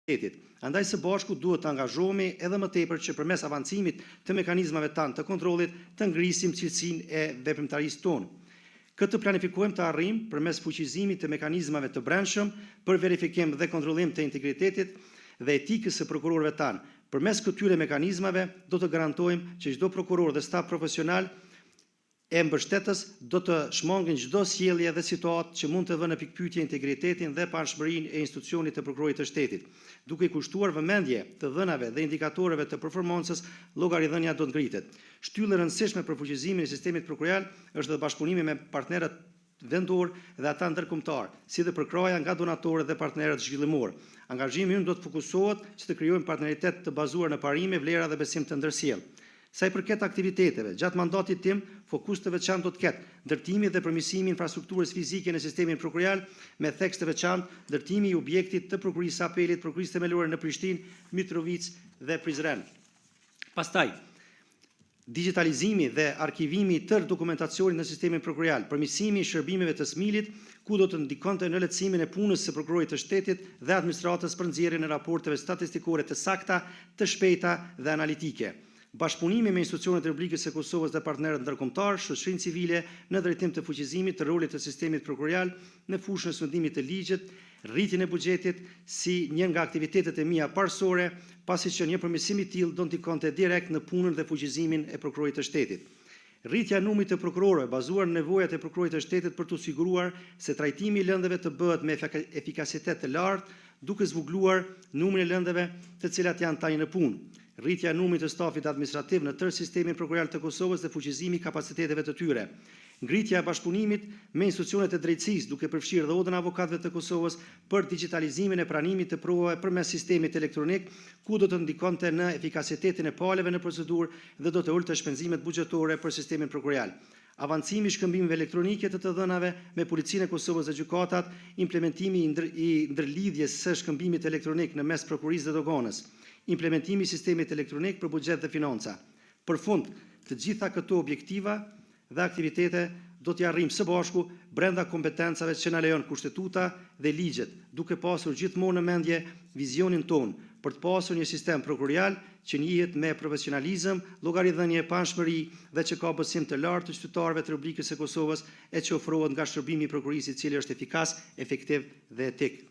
Andaj së bashku duhet të angazhohemi edhe më tepër që përmes avancimit të mekanizmave tanë të kontrollit të ngrisim cilësinë e veprimtarisë tonë. Këtë planifikojmë të arrijmë përmes fuqizimit të mekanizmave të brendshëm për verifikim dhe kontrollim të integritetit dhe etikës së prokurorëve tanë. Përmes këtyre mekanizmave do të garantojmë që çdo prokuror dhe staf profesional e mbështetës do të shmangin çdo sjellje dhe situatë që mund të vënë në pikpyetje integritetin dhe parashmërinë e institucionit të prokurorit të shtetit. Duke kushtuar vëmendje të dhënave dhe indikatoreve të performancës, llogaridhënia do të ngritet. Shtyllë e rëndësishme për fuqizimin e sistemit prokurorial është dhe bashkëpunimi me partnerët vendor dhe ata ndërkombëtar, si dhe përkraja nga donatorët dhe partnerët zhvillimor. Angazhimi ynë do të fokusohet që të krijojmë partneritet të bazuar në parime, vlera dhe besim të ndërsjellë. Sa i përket aktiviteteve, gjatë mandatit tim, fokus të veçantë do të ketë ndërtimi dhe përmirësimi i infrastrukturës fizike në sistemin prokurorial me theks të veçantë, ndërtimi i objektit të prokurisë së apelit, prokurisë themelore në Prishtinë, Mitrovicë dhe Prizren. Pastaj, digitalizimi dhe arkivimi i tërë dokumentacionit në sistemin prokurorial, përmirësimi i shërbimeve të SMIL-it, ku do të ndikonte në lehtësimin e punës së prokurorit të shtetit dhe administratës për nxjerrjen e raporteve statistikore të sakta, të shpejta dhe analitike. Bashkëpunimi me institucionet e Republikës së Kosovës dhe partnerët ndërkombëtar, shoqërinë civile në drejtim të fuqizimit të rolit të sistemit prokurorial në fushën e sundimit të ligjit, rritjen e buxhetit si një nga aktivitetet e mia parësore, pasi që një përmirësim i tillë do ndikonte direkt në punën dhe fuqizimin e prokurorit të shtetit. Rritja e numrit të prokurorëve bazuar në nevojat e prokurorit të shtetit për të siguruar se trajtimi i lëndëve të bëhet me efikasitet të lartë, duke zvogëluar numrin e lëndëve të cilat janë tani në punë. Rritja e numrit të stafit administrativ në tërë sistemin prokurorial të Kosovës dhe fuqizimi i kapaciteteve të tyre. Ngritja e bashkëpunimit me institucionet e drejtësisë, duke përfshirë dhe Odën e Avokatëve të Kosovës për digitalizimin e pranimit të provave përmes sistemit elektronik, ku do të ndikonte në efikasitetin e paleve në procedurë dhe do të ulte shpenzimet buxhetore për sistemin prokurorial. Avancimi i shkëmbimeve elektronike të dhënave me Policinë e Kosovës dhe gjykatat, implementimi i ndërlidhjes së shkëmbimit elektronik në mes prokurisë dhe doganës, implementimi i sistemit elektronik për buxhet dhe financa. Për fund, të gjitha këto objektiva dhe aktivitete do t'i arrijmë së bashku brenda kompetencave që na lejon kushtetuta dhe ligjet, duke pasur gjithmonë në mendje vizionin ton për të pasur një sistem prokurorial që njihet me profesionalizëm, llogaridhënie pa anshmëri dhe që ka besim të lartë të qytetarëve të Republikës së Kosovës e që ofrohet nga shërbimi i prokurisë i cili është efikas, efektiv dhe etik.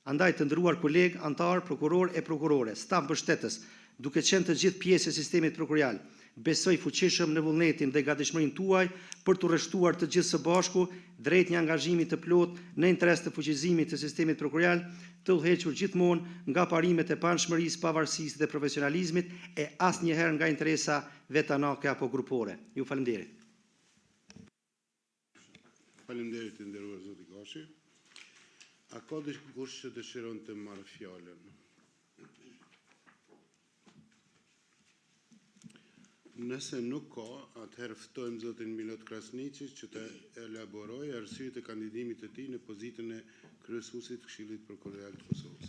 Andaj të nderuar kolegë, antar, prokuror e prokurore, staf mbështetës, duke qenë të gjithë pjesë e sistemit prokurorial, besoj fuqishëm në vullnetin dhe gatishmërinë tuaj për të rreshtuar të gjithë së bashku drejt një angazhimi të plotë në interes të fuqizimit të sistemit prokurorial, të udhëhequr gjithmonë nga parimet e panshmërisë, pavarësisë dhe profesionalizmit e asnjëherë nga interesa vetanake apo grupore. Ju faleminderit. Faleminderit të nderuar zoti Gashi. A ka dikush që dëshiron të marrë fjalën? Nëse nuk ka, atëherë ftojmë zotin Milot Krasniqi që të elaborojë arsyet e kandidimit të tij në pozitën e kryesuesit të Këshillit Prokurorial të Kosovës.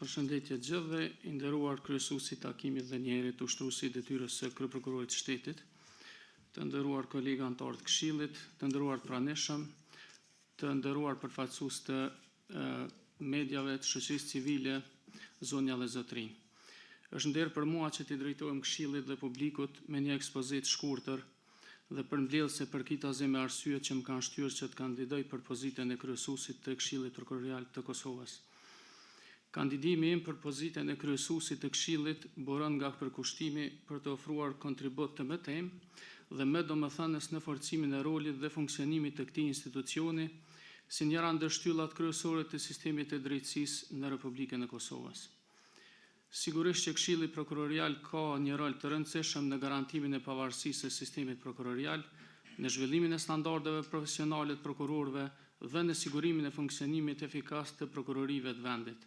Përshëndetje gjithëve, i nderuar kryesuesi i takimit dhe njerit ushtruesi i detyrës së kryeprokurorit të shtetit, të nderuar kolegë antar të Këshillit, të nderuar pranishëm, të nderuar përfaqësues të mediave të shoqërisë civile, zonja dhe zotrinj. Është nder për mua që t'i drejtohem Këshillit dhe publikut me një ekspozit shkurtër dhe përmbledhëse përkitazi me arsyet që më kanë shtyrë që të kandidoj për pozitën e kryesuesit të Këshillit Prokurorial të Kosovës. Kandidimi im për pozitën e kryesuesit të Këshillit buron nga përkushtimi për të ofruar kontribut të mëtejm dhe me domethënës në forcimin e rolit dhe funksionimit të këtij institucioni si njëra ndër shtyllat kryesore të sistemit të drejtësisë në Republikën e Kosovës. Sigurisht që Këshilli Prokurorial ka një rol të rëndësishëm në garantimin e pavarësisë së sistemit prokurorial, në zhvillimin e standardeve profesionale të prokurorëve dhe në sigurimin e funksionimit efikas të prokurorive të vendit.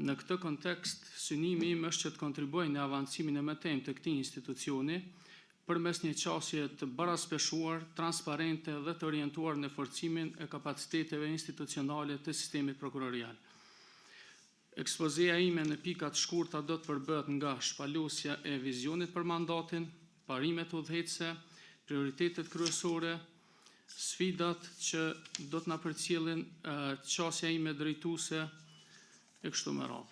Në këtë kontekst, synimi im është që të kontribuoj në avancimin e mëtejm të këtij institucioni përmes një qasje të baraspeshuar, transparente dhe të orientuar në forcimin e kapaciteteve institucionale të sistemit prokurorial. Ekspozia ime në pikat shkurta do të përbëhet nga shpalosja e vizionit për mandatin, parimet udhëheqëse, prioritetet kryesore, sfidat që do të na përcjellin qasja ime drejtuese e kështu me radhë.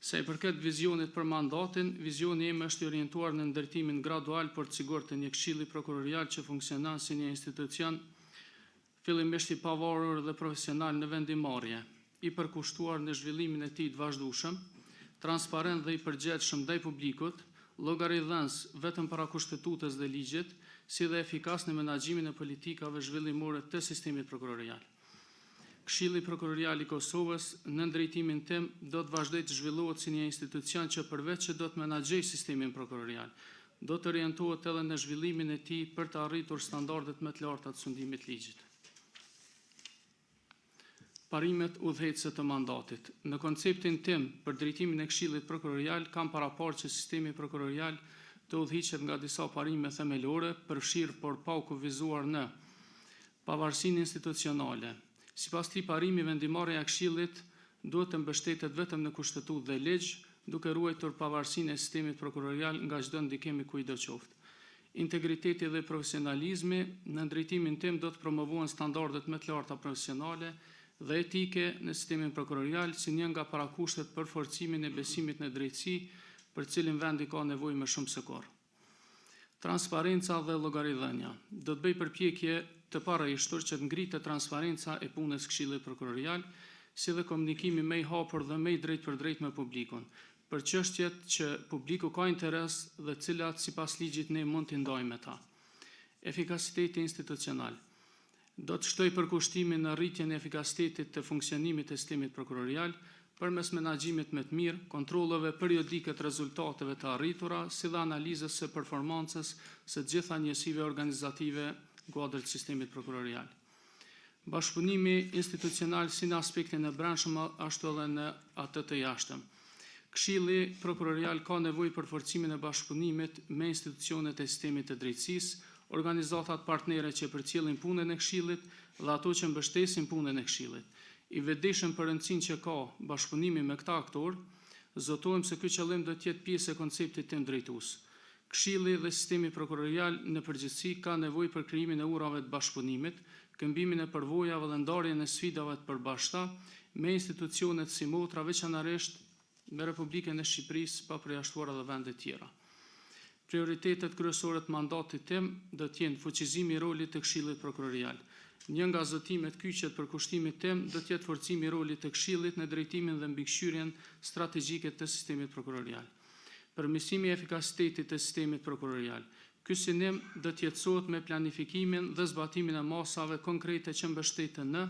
Sa i përket vizionit për mandatin, vizioni im është i orientuar në ndërtimin gradual por të sigurt të një këshilli prokurorial që funksionon si një institucion fillimisht i pavarur dhe profesional në vendimarrje, i përkushtuar në zhvillimin e tij të vazhdueshëm, transparent dhe i përgjegjshëm ndaj publikut, llogaridhënës vetëm para kushtetutës dhe ligjit, si dhe efikas në menaxhimin e politikave zhvillimore të sistemit prokurorial. Këshilli Prokurorial i Kosovës në drejtimin tim do të vazhdojë të zhvillohet si një institucion që përveç që do të menaxhojë sistemin prokurorial, do të orientohet edhe në zhvillimin e tij për të arritur standardet më të larta të sundimit ligjit. Parimet udhëheqëse të mandatit. Në konceptin tim për drejtimin e Këshillit Prokurorial kam paraparë që sistemi prokurorial të udhëhiqet nga disa parime themelore, përfshirë por pa u kufizuar në pavarësinë institucionale. Sipas këtij parimi, vendimarrja e Këshillit duhet të mbështetet vetëm në kushtetutë dhe ligj, duke ruajtur pavarësinë e sistemit prokurorial nga çdo ndikim i kujdo qoftë. Integriteti dhe profesionalizmi në drejtimin tim do të promovohen standardet më të larta profesionale dhe etike në sistemin prokurorial si një nga parakushtet për forcimin e besimit në drejtësi, për cilin vendi ka nevojë më shumë se kur. Transparenca dhe llogaridhënia. Do të bëj përpjekje të parashtur që të ngritet transparenca e punës Këshillit Prokurorial, si dhe komunikimi më i hapur dhe më i drejtë për drejtë me publikun, për çështjet që publiku ka interes dhe cilat sipas ligjit ne mund t'i ndajmë me ta. Efikasiteti institucional. Do të shtoj përkushtimin në rritjen e efikasitetit të funksionimit të sistemit prokurorial përmes menaxhimit më të mirë, kontrolleve periodike të rezultateve të arritura, si dhe analizës së performancës së gjitha njësive organizative kuadër të sistemit prokurorial. Bashkëpunimi institucional si në aspektin e brendshëm ashtu edhe në atë të jashtëm. Këshilli Prokurorial ka nevojë për forcimin e bashkëpunimit me institucionet e sistemit të drejtësisë, organizatat partnere që përcjellin punën e Këshillit dhe ato që mbështesin punën e Këshillit. I vetëdijshëm për rëndësinë që ka bashkëpunimi me këta aktorë, zotojmë se ky qëllim do të jetë pjesë e konceptit tim drejtues. Këshilli dhe sistemi prokurorial në përgjithësi ka nevojë për krijimin e urave të bashkëpunimit, këmbimin e përvojave dhe ndarjen e sfidave të përbashkëta me institucionet si motra, veçanërisht me Republikën e Shqipërisë, pa përjashtuar edhe vende tjera. Prioritetet kryesore të mandatit tim do të jenë fuqizimi i rolit të Këshillit Prokurorial. Një nga zotimet kyçet për kushtimit tim do të jetë forcimi i rolit të Këshillit në drejtimin dhe mbikëqyrjen strategjike të sistemit prokurorial. Përmirësimi i efikasitetit të sistemit prokurorial. Ky synim do të jetësohet me planifikimin dhe zbatimin e masave konkrete që mbështeten në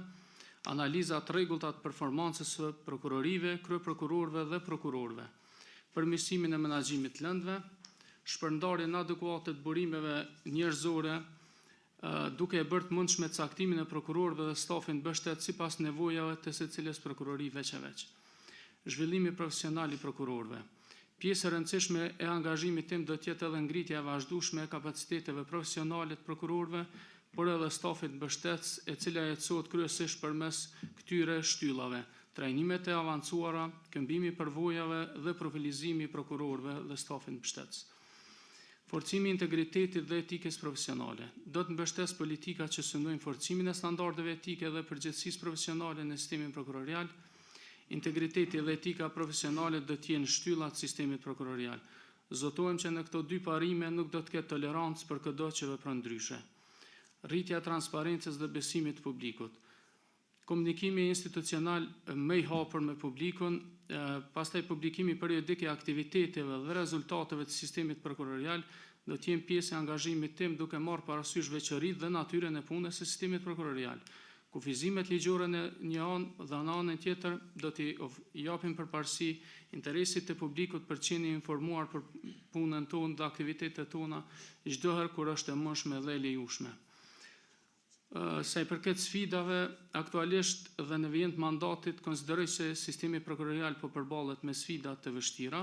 analiza të rregullta të performancës së prokurorive, kryeprokurorëve dhe prokurorëve. Përmirësimin e menaxhimit të lëndëve, shpërndarjen adekuate të burimeve njerëzore, duke e bërë të mundshme caktimin e prokurorëve dhe stafin mbështet sipas nevojave të secilës prokurori veç e veç. Zhvillimi profesional i prokurorëve. Pjesë e rëndësishme e angazhimit tim do të jetë edhe ngritja e vazhdueshme e kapaciteteve profesionale të prokurorëve, por edhe stafit mbështetës, e cila jetësohet kryesisht përmes këtyre shtyllave: trajnimet e avancuara, këmbimi i përvojave dhe profilizimi i prokurorëve dhe stafit mbështetës. Forcimi i integritetit dhe etikës profesionale. Do të mbështes politika që synojnë forcimin e standardeve etike dhe përgjegjësisë profesionale në sistemin prokurorial. Integriteti dhe etika profesionale do të jenë shtyllat e sistemit prokurorial. Zotojmë që në këto dy parime nuk do të ketë tolerancë për çdo që vepron ndryshe. Rritja e transparencës dhe besimit të publikut. Komunikimi institucional më i hapur me publikun, pastaj publikimi periodik i aktiviteteve dhe rezultateve të sistemit prokurorial do të jenë pjesë e angazhimit tim duke marrë parasysh veçoritë dhe natyrën e punës së sistemit prokurorial. Kufizimet ligjore në një anë dhe në anën tjetër do t'i japim përparësi interesit të publikut për të qenë informuar për punën tonë dhe aktivitetet tona çdo herë kur është e mundshme dhe e lejueshme. Sa i përket sfidave, aktualisht dhe në vijim të mandatit, konsideroj se sistemi prokurorial po përballet me sfida të vështira,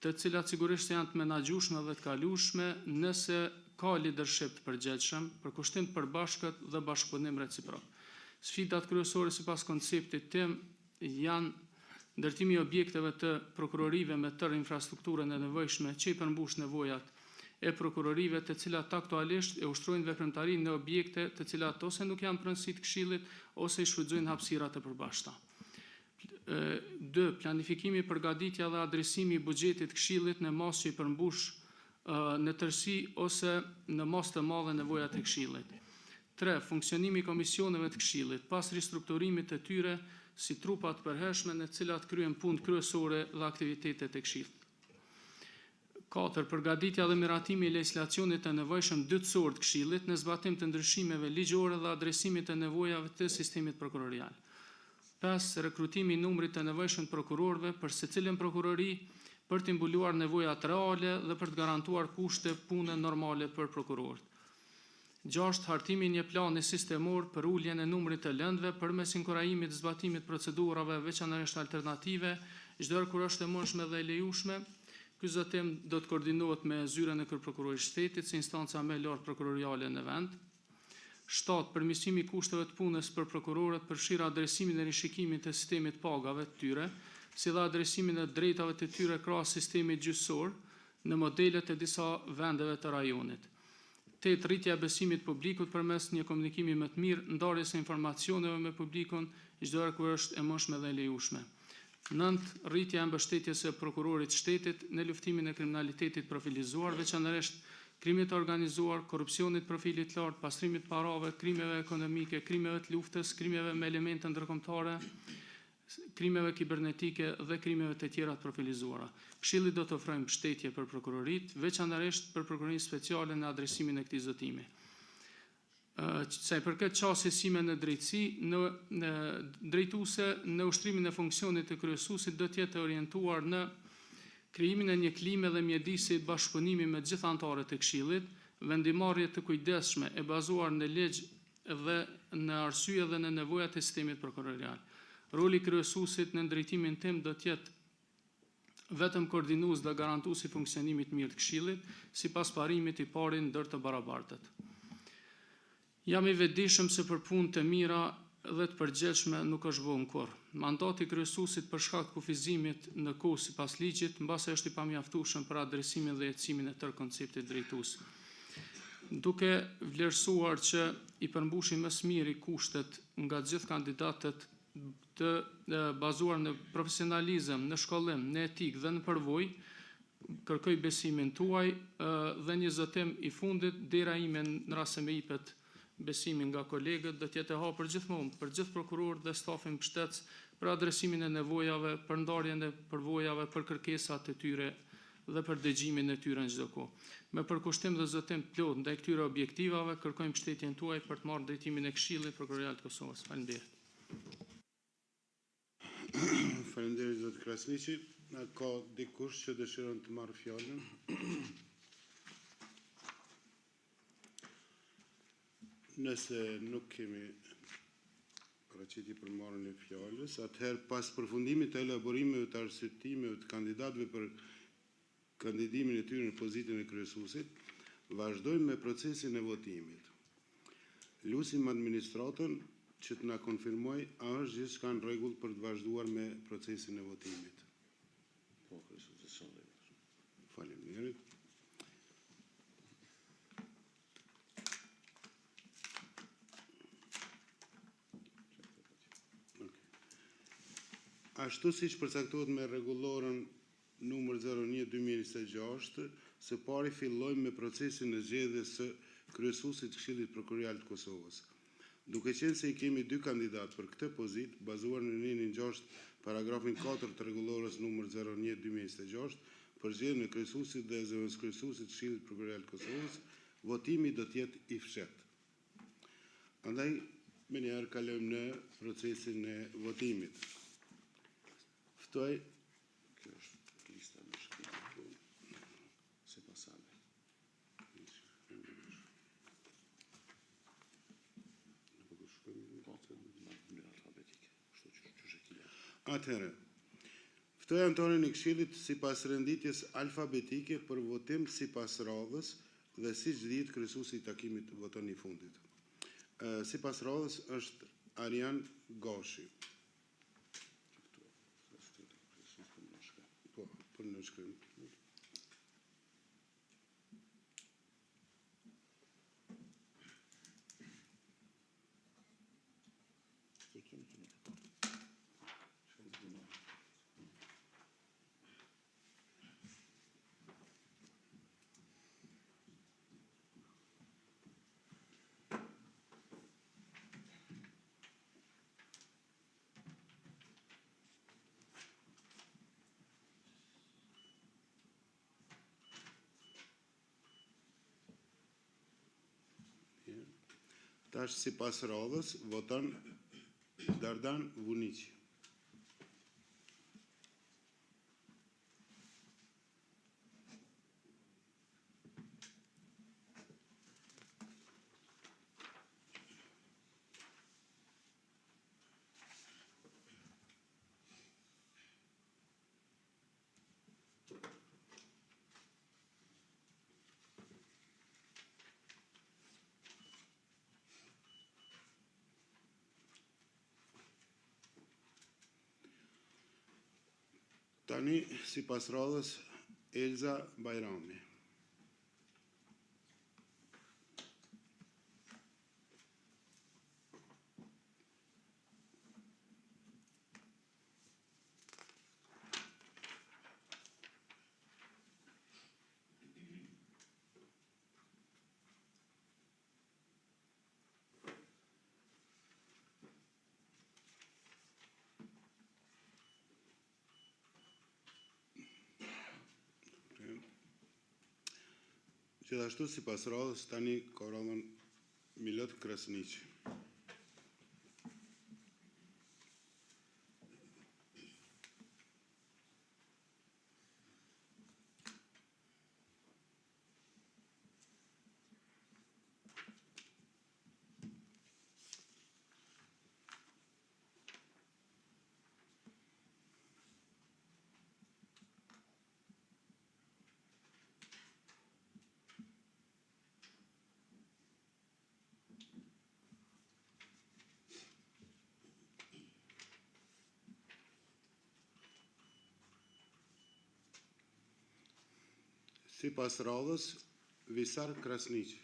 të cilat sigurisht janë të menaxhueshme dhe të kalueshme nëse ka leadership të përgjegjshëm, përkushtim të përbashkët dhe bashkëpunim reciprok. Sfidat kryesore sipas konceptit tim janë ndërtimi i objekteve të prokurorive me tërë infrastrukturën e nevojshme që i përmbush nevojat e prokurorive të cilat aktualisht e ushtrojnë veprimtarinë në objekte të cilat ose nuk janë pronësi të Këshillit ose i shfrytëzojnë hapësira të përbashkëta. 2. Planifikimi, përgatitja dhe adresimi i buxhetit të Këshillit në masë që i përmbush në tërësi ose në masë të madhe nevojat e Këshillit. 3. Funksionimi i komisioneve të Këshillit pas ristrukturimit të tyre si trupa të përhershme në cilat kryen punë kryesore dhe aktivitetet e Këshillit. 4. Përgatitja dhe miratimi i legjislacionit të nevojshëm dytësor të Këshillit në zbatim të ndryshimeve ligjore dhe adresimit të nevojave të sistemit prokurorial. 5. Rekrutimi i numrit të nevojshëm prokurorëve për secilën prokurori për të mbuluar nevojat reale dhe për të garantuar kushte pune normale për prokurorët. 6. Hartimi një plani sistemor për uljen e numrit të lëndëve përmes inkurajimit të zbatimit procedurave veçanërisht alternative, çdoherë kur është e mundshme dhe e lejueshme. Ky zotim do të koordinohet me zyrën e Kryeprokurorisë së Shtetit si instanca më e lartë prokuroriale në vend. 7. Përmirësimi i kushteve të punës për prokurorët përfshirë adresimin e rishikimit të sistemit pagave të tyre, si dhe adresimin e drejtave të tyre krahas sistemit gjyqësor në modelet e disa vendeve të rajonit. 8. Rritja e besimit publikut përmes një komunikimi më të mirë, ndarjes së informacioneve me publikun çdoherë kur është e mundshme dhe e lejueshme. 9. Rritja e mbështetjes së prokurorit të shtetit në luftimin e kriminalitetit profilizuar, veçanërisht krimit të organizuar, korrupsionit profilit të lartë, pastrimit të parave, krimeve ekonomike, krimeve të luftës, krimeve me elemente ndërkombëtare, krimeve kibernetike dhe krimeve të tjera të profilizuara. Këshilli do të ofrojë mbështetje për prokurorit, veçanërisht për prokurorinë speciale në adresimin e këtij zotimi. Sa i përket qasjes sime në drejtësi, në drejtuese në ushtrimin e funksionit të kryesuesit do të jetë orientuar në krijimin e një klime dhe mjedisi bashkëpunimi me të gjithë anëtarët e Këshillit, vendimarrje të kujdesshme e bazuar në ligj dhe në arsye dhe në nevojat e sistemit prokurorial. Roli i kryesuesit në drejtimin tim do të jetë vetëm koordinues dhe garantues i funksionimit mirë të Këshillit, sipas parimit i parë ndër të barabartët. Jam i vetëdijshëm se për punë të mira dhe të përgjithshme nuk është vënë kurrë. Mandati i kryesuesit për shkak të kufizimit në kohë sipas ligjit, mbase është i pamjaftueshëm për adresimin dhe jetësimin e tërë konceptit drejtues. Duke vlerësuar që i përmbushim më së miri kushtet nga të gjithë kandidatët të bazuar në profesionalizëm, në shkollim, në etikë dhe në përvojë, kërkoj besimin tuaj dhe një zotim i fundit, dera ime në rast se më jepet besimin nga kolegët, do të jetë e hapur gjithmonë për gjithë prokurorët dhe stafin mbështetës për adresimin e nevojave, për ndarjen e përvojave, për kërkesat e tyre dhe për dëgjimin e tyre në çdo kohë. Me përkushtim dhe zotim të plotë ndaj këtyre objektivave, kërkojmë mbështetjen tuaj për të marrë drejtimin e Këshillit Prokurorial të Kosovës. Faleminderit. Faleminderit zot Krasniqi. Ka dikush që dëshiron të marrë fjalën? Nëse nuk kemi paraqitje për marrjen e fjalës, atëherë pas përfundimit të elaborimeve të arsyetimeve të kandidatëve për kandidimin e tyre në pozitën e kryesuesit, vazhdojmë me procesin e votimit. Lusim administratën që të na konfirmoj a është gjithçka në rregull për të vazhduar me procesin e votimit. Po, kryesuesi son rregull. Faleminderit. Ashtu siç përcaktohet me rregullorën numër 01/2026, së pari fillojmë me procesin e zgjedhjes së kryesuesit të Këshillit Prokurorial të Kosovës. Duke qenë se i kemi 2 kandidatë për këtë pozitë, bazuar në ninin 6 paragrafin 4 të rregullorës numër 01/2026, për zgjedhjen e kryesuesit dhe zëvendës kryesuesit të Këshillit Prokurorial të Kosovës, votimi do të jetë i fshehtë. Andaj, me njëherë kalojmë në procesin e votimit. Ftoj, kjo është lista me shkrim, se pasave. Atëherë, ftoj anëtarën e Këshillit sipas renditjes alfabetike për votim sipas radhës dhe siç dihet kryesuesi i takimit voton i fundit. Sipas radhës është Arian Goshi. Po, për në shkrim. Tash sipas radhës voton Dardan Vuniqi. Tani, sipas radhës, Elza Bajrami. Gjithashtu, sipas radhës, tani ka radhën Milot Krasniqi. Sipas radhës, Visar Krasniqi.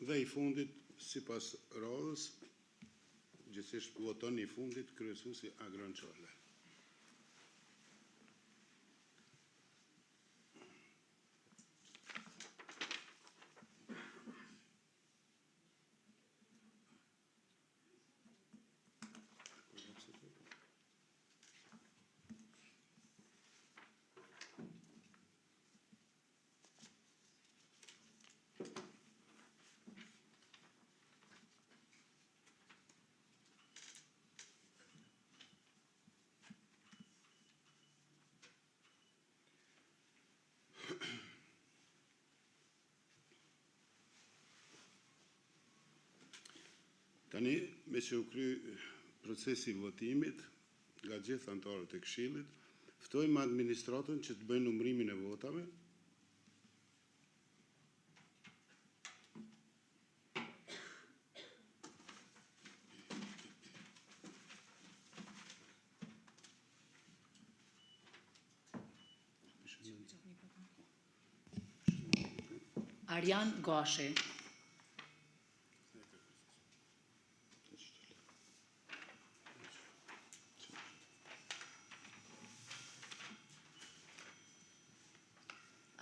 Dhe I fundit, sipas radhës, gjithsesi voton I fundit kryesuesi Agron Çorle. Tani, me që u kry procesi I votimit nga gjithë anëtarët e Këshillit, ftojmë administratën që të bëjnë numërimin e votave. Arjan Gashi.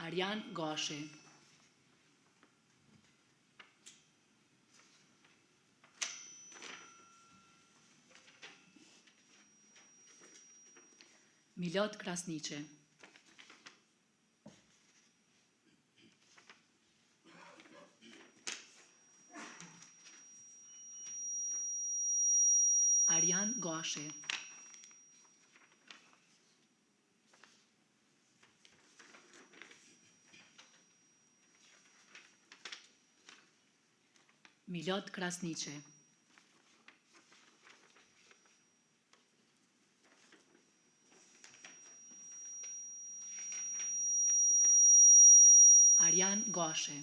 Arjan Gashi. Milot Krasniqi. Arjan Gashi. Milot Krasniqi. Goshe.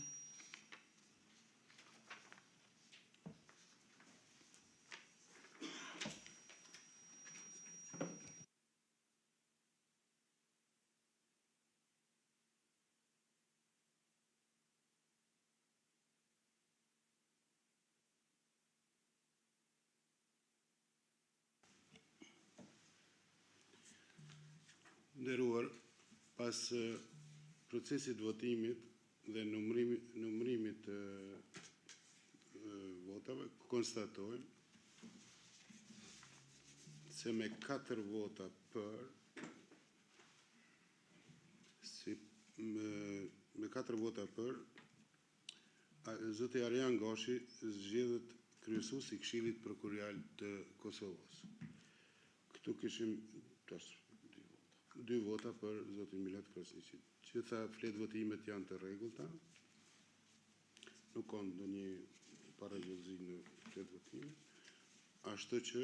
Nderuar, pas procesit votimit dhe numërimit të votave, konstatojmë se me 4 vota për, me 4 vota për, zoti Arjan Goshi zgjedhet kryesues i Këshillit Prokurorial të Kosovës. Këtu kishim 2 vota për zotin Milad Krasniqin. Gjitha flet votimet janë të rregullta. Nuk ka ndonjë paragjallëzi në flet votimet. Ashtu që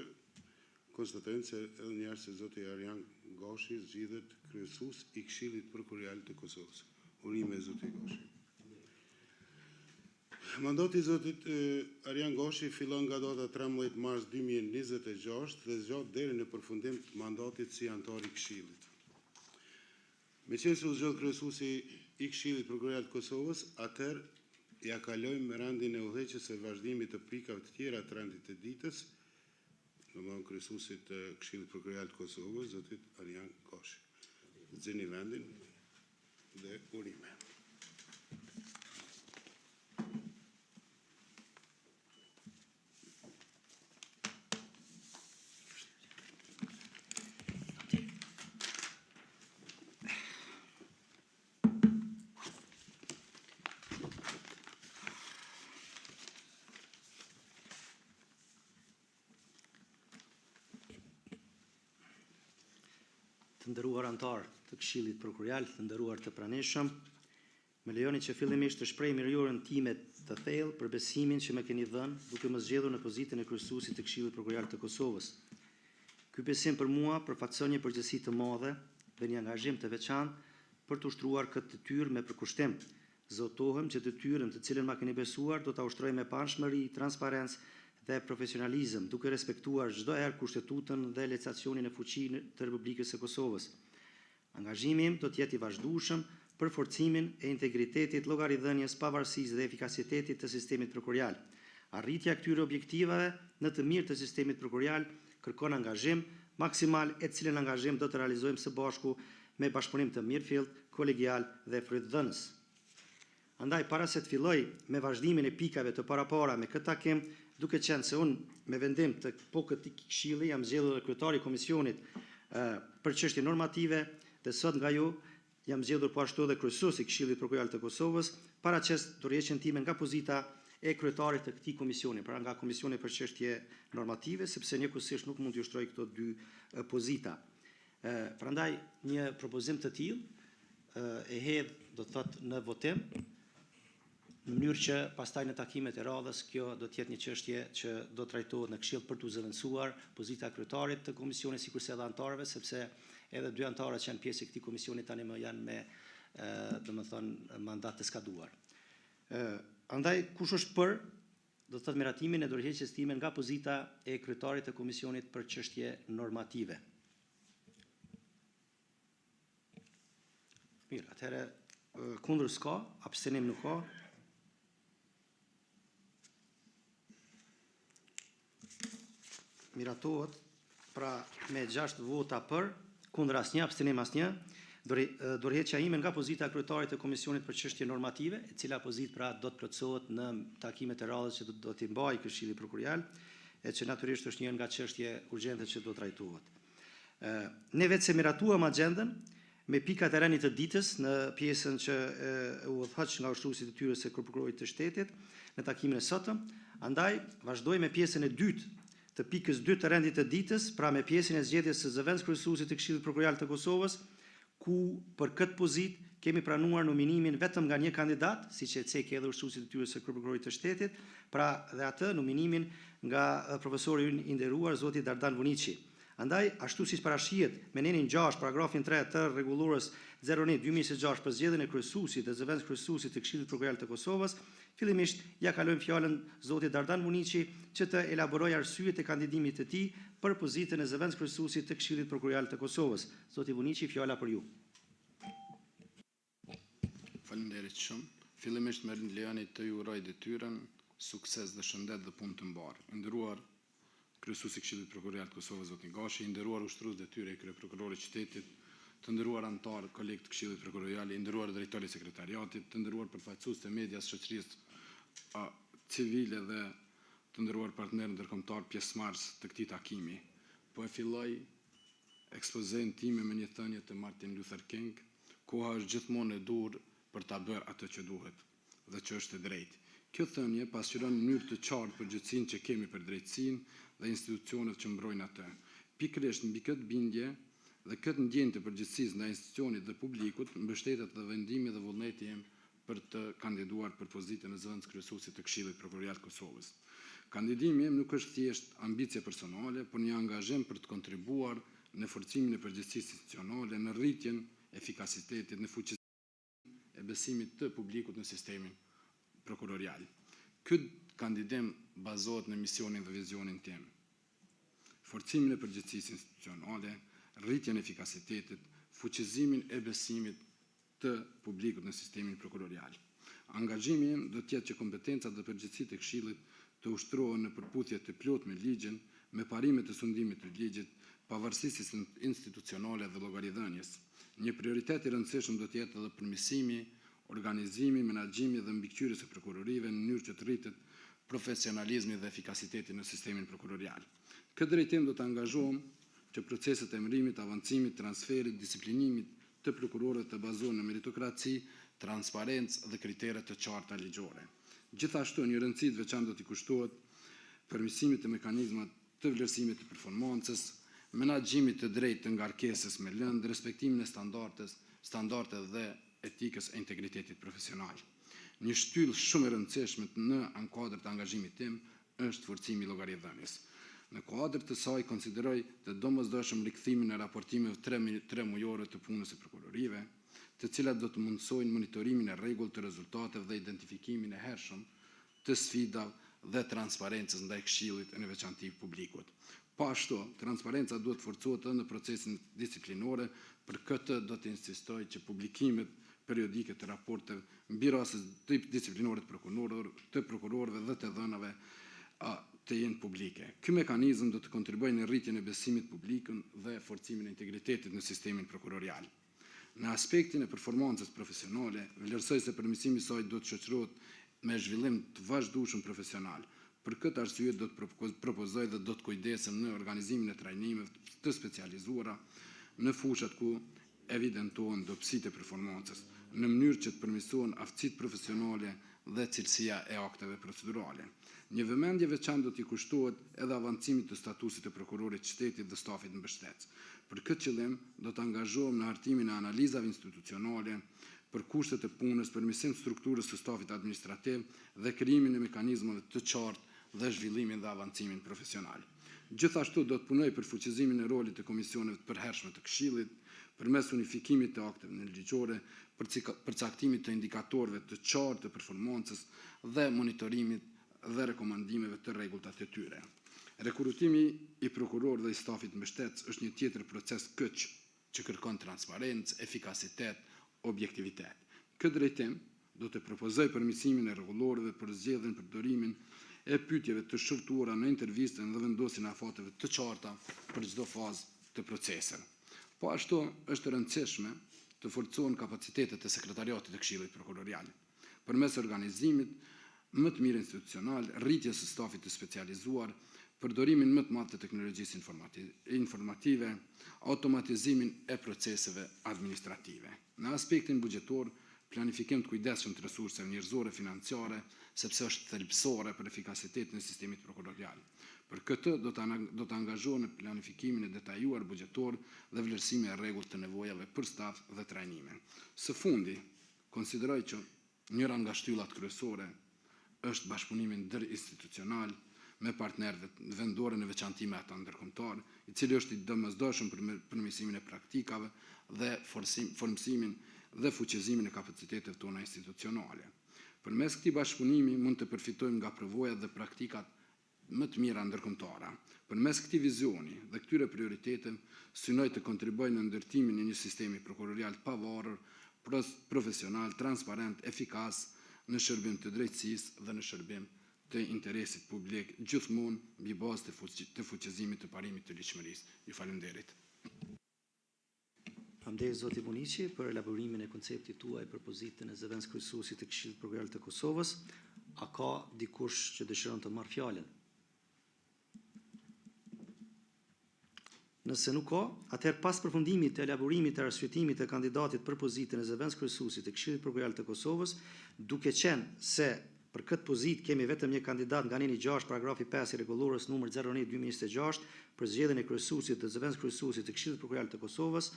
konstatojmë se edhe një herë se zoti Arjan Goshi zgjidhet kryesues i Këshillit Prokurorial të Kosovës. Urime zoti Goshi. Mandati i zotit Arjan Goshi fillon nga data 13 mars 2026 dhe zgjat deri në përfundim të mandatit si antar i Këshillit. Me qenë se u zgjodh kryesuesi i Këshillit Prokurorial të Kosovës, atëherë ja kalojmë me rendin e udhëheqjes së vazhdimit të pikave të tjera të rendit të ditës, domethënë kryesuesit të Këshillit Prokurorial të Kosovës, zotit Arjan Goshi. Nxjini vendin dhe urime. Të nderuar antar të Këshillit Prokurorial, të nderuar të pranishëm, më lejoni që fillimisht të shpreh mirënjohjen time të thellë për besimin që më keni dhënë duke më zgjedhur në pozitën e kryesuesit të Këshillit Prokurorial të Kosovës. Ky besim për mua përfaqëson një përgjegjësi të madhe dhe një angazhim të veçantë për të ushtruar këtë detyrë me përkushtim. Zotohem që detyrën të cilën ma keni besuar do ta ushtroj me panshmëri, transparencë dhe profesionalizëm, duke respektuar çdo herë kushtetutën dhe legislacionin e fuqinë të Republikës së Kosovës. Angazhimi im do të jetë i vazhdueshëm për forcimin e integritetit, llogaridhënies, pavarësisë dhe efikasitetit të sistemit prokurorial. Arritja e këtyre objektivave në të mirë të sistemit prokurorial kërkon angazhim maksimal, e cilën angazhim do të realizojmë së bashku me bashkëpunim të mirëfillt, kolegial dhe frytdhënës. Andaj, para se të filloj me vazhdimin e pikave të parapara me këtë takim, duke qenë se unë me vendim të këtij këshilli jam zgjedhur kryetari i komisionit për çështje normative dhe sot nga ju jam zgjedhur po ashtu edhe kryesuesi i Këshillit Prokurorial të Kosovës, paraqes dorëheqjen time nga pozita e kryetarit të këtij komisioni, pra nga komisioni për çështje normative, sepse njëkohësisht nuk mund të ushtroj këto 2 pozita. Prandaj një propozim të tillë e hedh, do të thotë, në votim, në mënyrë që pastaj në takimet e radhës kjo do të jetë një çështje që do trajtohet në Këshill për të zëvendësuar pozita e kryetarit të komisionit sikurse edhe antarëve, sepse edhe 2 antarët që janë pjesë e këtij komisioni tani më janë me domethënë mandat të skaduar. Andaj kush është për, do të thotë miratimin e dorëheqjes time nga pozita e kryetarit të komisionit për çështje normative. Mirë, atëherë kundër s'ka, abstenim nuk ka. Miratohet pra me 6 vota për, kundër asnjë, abstenim asnjë, dorëheqja ime nga pozita e kryetarit të komisionit për çështje normative, e cila pozitë pra do të plotësohet në takimet e radhës që do t'i mbajë Këshilli Prokurorial, e që natyrisht është një nga çështje urgjente që do trajtohet. Ne vetë se miratuam agjendën me pikat e rënit të ditës në pjesën që u udhëheq nga ushtruesi i detyrës së prokurorit të shtetit në takimin e sotëm, andaj vazhdoj me pjesën e dytë të pikës 2 të rendit të ditës, pra me pjesën e zgjedhjes së zëvendës kryesuesit të Këshillit Prokurorial të Kosovës, ku për këtë pozitë kemi pranuar nominimin vetëm nga një kandidat, siç e cek edhe ushtruesi i detyrës së prokurorit të shtetit, pra dhe atë nominimin nga profesori i nderuar zoti Dardan Vuniçi. Andaj, ashtu siç parashihet me nenin 6, paragrafin 3 të rregullorës 01/2026 për zgjedhjen e kryesuesit dhe zëvendës kryesuesit të Këshillit Prokurorial të Kosovës, fillimisht ja kalojmë fjalën zotit Dardan Muniçi që të elaborojë arsyet e kandidimit të tij për pozitën e zëvendës kryesuesit të Këshillit Prokurorial të Kosovës. Zoti Muniçi, fjala për ju. Faleminderit shumë. Fillimisht me lejoni të ju uroj detyrën, sukses dhe shëndet dhe punë të mbarë. Nderuar kryesuesi i Këshillit Prokurorial të Kosovës zoti Gashi, nderuar ushtrues detyre i kryeprokurorit të qytetit, të nderuar anëtar kolegë të Këshillit Prokurorial, nderuar drejtori i sekretariatit, të nderuar përfaqësues të medias, shoqërisë civile dhe të nderuar partnerë ndërkombëtar pjesëmarrës të këtij takimi. Po e filloj ekspozen time me një thënie të Martin Luther King: koha është gjithmonë e dur për ta bërë atë që duhet dhe që është e drejtë. Kjo thënie pasqyron në mënyrë të qartë përgjegjësinë që kemi për drejtësinë dhe institucionet që mbrojnë atë. Pikërisht mbi këtë bindje dhe këtë ndjenjë të përgjegjësisë ndaj institucionit dhe publikut mbështetet dhe vendimi dhe vullneti im për të kandiduar për pozitën e zëvendës kryesuesit të Këshillit Prokurorial të Kosovës. Kandidimi im nuk është thjesht ambicie personale, por një angazhim për të kontribuar në forcimin e përgjegjësisë institucionale, në rritjen e efikasitetit, në fuqizimin e besimit të publikut në sistemin prokurorial. Ky kandidim bazohet në misionin dhe vizionin tim: forcimin e përgjegjësisë institucionale, rritjen e efikasitetit, fuqizimin e besimit të publikut në sistemin prokurorial. Angazhimi im do të jetë që kompetencat dhe përgjegjësitë e Këshillit të ushtrohen në përputhje të plotë me ligjin, me parimet e sundimit të ligjit, pavarësisë institucionale dhe llogaridhënies. Një prioritet i rëndësishëm do të jetë edhe përmirësimi, organizimi, menaxhimi dhe mbikëqyrjes së prokurorive në mënyrë që të rritet profesionalizmi dhe efikasiteti në sistemin prokurorial. Këtë drejtim do të angazhohem që proceset e emërimit, avancimit, transferit, disiplinimit të prokurorëve të bazohen në meritokraci, transparencë dhe kritere të qarta ligjore. Gjithashtu, një rëndësi të veçantë do t'i kushtohet përmirësimit të mekanizmat të vlerësimit të performancës, menaxhimit të drejtë të ngarkesës me lëndë, respektimin e standarde dhe etikës e integritetit profesional. Një shtyllë shumë e rëndësishme në ankuadër të angazhimit tim është forcimi i llogaridhënies. Në kuadër të saj konsideroj të domosdoshëm rikthimin e raportimeve 3 mujore të punës së prokurorive, të cilat do të mundsojnë monitorimin e rregullt të rezultateve dhe identifikimin e hershëm të sfidave dhe transparencës ndaj Këshillit e në veçantë publikut. Po ashtu, transparenca duhet forcohet edhe në procesin disiplinore, për këtë do të insistoj që publikimet periodike të raporteve mbi rastet disiplinore të prokurorëve dhe të dhënave të jenë publike. Ky mekanizëm do të kontribuojë në rritjen e besimit publikun dhe forcimin e integritetit në sistemin prokurorial. Në aspektin e performancës profesionale, vlerësoj se përmirësimi i saj do të shoqërohet me zhvillim të vazhdueshëm profesional. Për këtë arsye do të propozoj dhe do të kujdesem në organizimin e trajnimeve të specializuara në fushat ku evidentohen dobësitë e performancës, në mënyrë që të përmirësohen aftësitë profesionale dhe cilësia e akteve procedurale. Një vëmendje veçantë do t'i kushtohet edhe avancimit të statusit të prokurorit të shtetit dhe stafit mbështetës. Për këtë qëllim, do të angazhohem në hartimin e analizave institucionale për kushtet e punës, përmirësim strukturës së stafit administrativ dhe krijimin e mekanizmave të qartë dhe zhvillimin dhe avancimin profesional. Gjithashtu do të punoj për fuqizimin e rolit të komisioneve të përhershme të Këshillit, përmes unifikimit të akteve nënligjore, përcaktimit të indikatorëve të qartë të performancës dhe monitorimit dhe rekomandimeve të rregullta të tyre. Rekrutimi i prokurorëve dhe i stafit mbështetës është një tjetër proces kyç që kërkon transparencë, efikasitet, objektivitet. Këtë drejtim do të propozoj përmirësimin e rregullorëve për zgjedhjen, përdorimin e pyetjeve të shërtuara në intervistën dhe vendosjen e afateve të qarta për çdo fazë të procesit. Po ashtu është e rëndësishme të forcohen kapacitetet e sekretariatit të Këshillit Prokurorial, përmes organizimit më të mirë institucional, rritjes së stafit të specializuar, përdorimin më të madh të teknologjisë informative, automatizimin e proceseve administrative. Në aspektin buxhetor, planifikim të kujdesshëm të resurseve njerëzore financiare, sepse është thelbësore për efikasitetin e sistemit prokurorial. Për këtë do të angazhohen në planifikimin e detajuar buxhetor dhe vlerësimin e rregullt të nevojave për staf dhe trajnime. Së fundi, konsideroj që njëra nga shtyllat kryesore është bashkëpunimi ndërinstitucional me partnerët vendorë në veçanti me ata ndërkombëtar, i cili është i domosdoshëm për përmirësimin e praktikave dhe formësimin dhe fuqizimin e kapaciteteve tona institucionale. Përmes këtij bashkëpunimi mund të përfitojmë nga përvojat dhe praktikat më të mira ndërkombëtare. Përmes këtij vizioni dhe këtyre prioriteteve, synoj të kontribuoj në ndërtimin e një sistemi prokurorial të pavarur, profesional, transparent, efikas, në shërbim të drejtësisë dhe në shërbim të interesit publik, gjithmonë mbi bazë të fuqizimit të parimit të ligjshmërisë. Ju falenderit. Faleminderit zoti Buniqi për elaborimin e konceptit tuaj për pozitën e zëvendës kryesuesit të Këshillit Prokurorial të Kosovës. A ka dikush që dëshiron të marrë fjalën? Nëse nuk ka, atëherë pas përfundimit të elaborimit të arsyetimit të kandidatit për pozitën e zëvendës kryesuesit të Këshillit Prokurorial të Kosovës, duke qenë se për këtë pozitë kemi vetëm një kandidat nga aneni 6 paragrafi 5 i rregullorës numër 01/2026 për zgjedhjen e kryesuesit të zëvendës kryesuesit të Këshillit Prokurorial të Kosovës,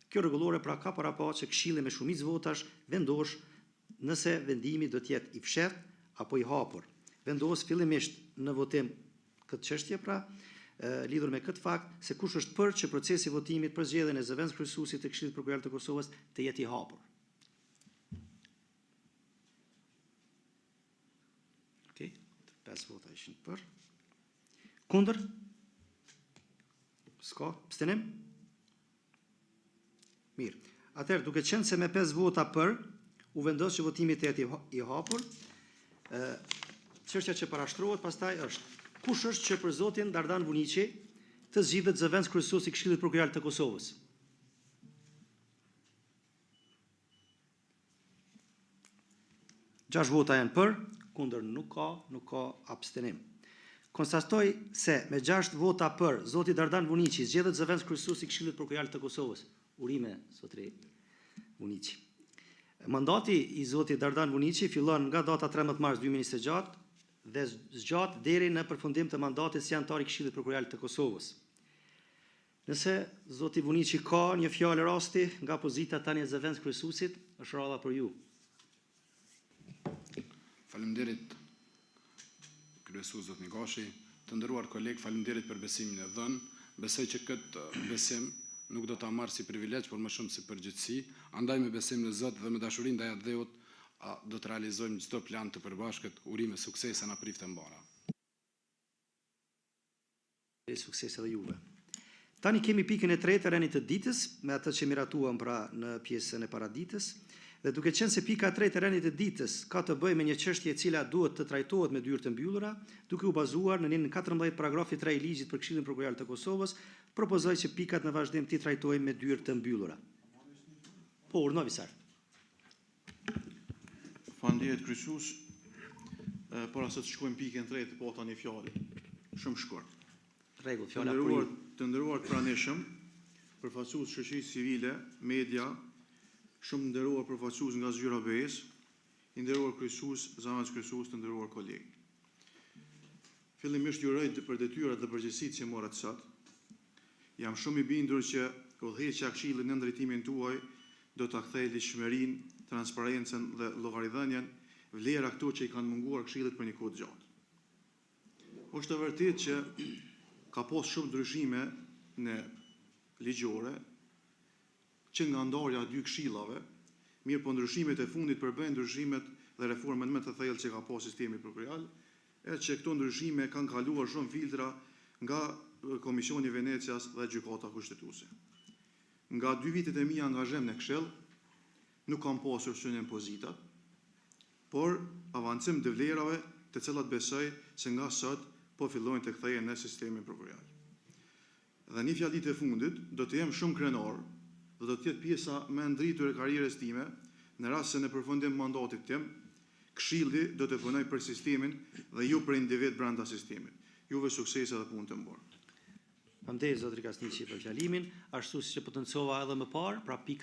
kjo rregullore pra ka parapaç që Këshilli me shumicë votash vendos nëse vendimi do të jetë i fshehtë apo i hapur. Vendos fillimisht në votim këtë çështje pra, lidhur me këtë fakt se kush është për që procesi i votimit për zgjedhjen e zëvendës kryesuesit të Këshillit Prokurorial të Kosovës të jetë i hapur. Okej, 5 vota ishin për. Kundër? S'ka, abstenim? Mirë. Atëherë, duke qenë se me 5 vota për, u vendos që votimi të jetë i hapur, çështja që parashtrohet pastaj është kush është që për zotin Dardan Buniqi të zgjidhet zëvendës kryesues i Këshillit Prokurorial të Kosovës? Gjashtë vota janë për, kundër nuk ka abstenim. Konstatoj se me 6 vota për, zoti Dardan Buniqi zgjedhet zëvendës kryesues i Këshillit Prokurorial të Kosovës. Urime, zotri Buniqi. Mandati i zotit Dardan Buniqi fillon nga data 13 mars 2026 dhe zgjat deri në përfundim të mandatit si antar i Këshillit Prokurorial të Kosovës. Nëse zoti Buniqi ka një fjalë rasti nga pozita tani e zëvendës kryesuesit, është rradha për ju. Faleminderit kryesues zot Gashi, të nderuar kolegë, faleminderit për besimin e dhënë. Besoj që këtë besim nuk do ta marr si privilegj, por më shumë si përgjegjësi. Andaj me besim në Zot dhe me dashuri ndaj Dheut, do të realizojmë çdo plan të përbashkët. Urime suksese na prift e mbara. Suksese edhe juve. Tani kemi pikën e tretë e rënit të ditës, me atë që miratuam pra në pjesën e paraditës. Dhe duke qenë se pika e tretë e rënit të ditës ka të bëjë me një çështje e cila duhet të trajtohet me dyrë të mbyllura, duke u bazuar në 14 paragrafi 3 i ligjit për Këshillin Prokurorial të Kosovës, propozoj që pikat në vazhdim ti trajtojmë me dyrë të mbyllura. Po, urdhnovi sar. Faleminderit kryesues. Para se të shkojmë pikën e tretë, po tani fjalë. Shumë shkurt. Rregull, fjala për ju. Të nderuar pranishëm, përfaqësues shoqërisë civile, media, shumë nderuar përfaqësues nga zyra BE-s, i nderuar kryesues, zëvendës kryesues, të nderuar kolegë. Fillimisht ju uroj për detyrat dhe përgjegjësitë që morët sot. Jam shumë i bindur që udhëheqja e Këshillit në drejtimin tuaj do ta kthejë ligjshmërinë, transparencën dhe llogaridhënien, vlera këto që i kanë munguar Këshillit për një kohë të gjatë. Është e vërtetë që ka pas shumë ndryshime në ligjore, që nga ndarja e dy këshillave, mirë po ndryshimet e fundit përbëjnë ndryshimet dhe reformat më të thellë që ka pas sistemi prokurorial, e që këto ndryshime kanë kaluar shumë filtra nga Komisioni i Venecias dhe Gjykata Kushtetuese. Nga 2 vitet e mia angazhim në Këshill, nuk kam pasur synim pozitat, por avancim të vlerave të cilat besoj se nga sot po fillojnë të kthehen në sistemin prokurorial. Dhe një fjalë e fundit, do të jem shumë krenar dhe do të jetë pjesa më e ndritur e karrierës time, në rast se në përfundim mandatit tim, Këshilli do të punoj për sistemin dhe ju për individ brenda sistemit. Juve suksese dhe punë të mbarë. Faleminderit zotri Kasniqi për fjalimin, ashtu siç e potencova edhe më parë, pra pika